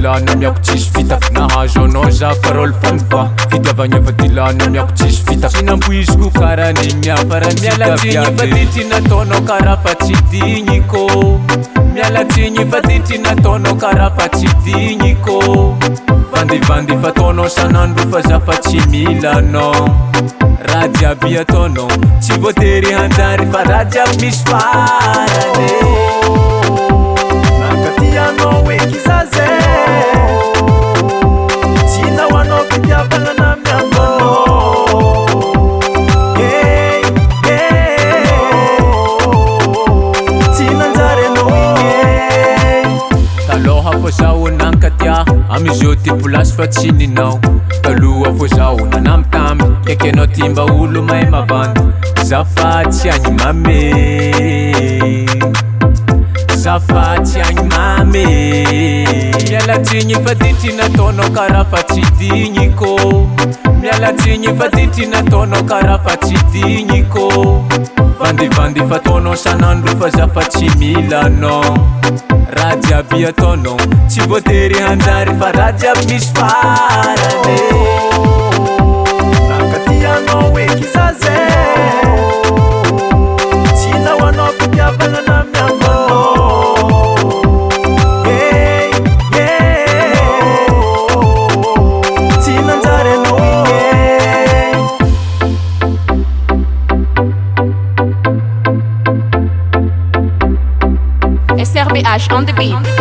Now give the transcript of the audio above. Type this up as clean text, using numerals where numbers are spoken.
tilana miako tsisy fitaka nahazo anao za parole fanifa fitiavagna efa tilana miako tsisy fitaka sinampoiziko karany miafara mialatsigny fatitry nataonao karaha fa tsy digniko mialatsigny fatitry nataonao karaha fa tsy digniko vandivandy fataonao sanandro fa za fa tsy milanao raha jiaby ataonao tsy voatery hanjary fa raha jiaby misy farany Nakatianao hoe kizaze tsy nahoanao fitiavagna na miangonao tsy nanjary anao igny taloha fô zaho nankatia amizao ty plasy fa tsy ninao taloha fô zaho nanambitamby kaiky anao timba olo mahay mavandy zafatsy agny mame zafatsy agny mame mialatsigny fatitry nataonao karaha fa tsy digniko mialatsigny fatitry nataonao karaha fa tsy digniko vandivandy fataonao sanandro fa za fa tsy milanao raha jiaby ataonao tsy voatery hanjary fa raha jiaby misy farany Nakatianao hoe kizaze tsy nahoanao fitiavagna na miangonao tsy nanjary anao igny SRBH on the beat.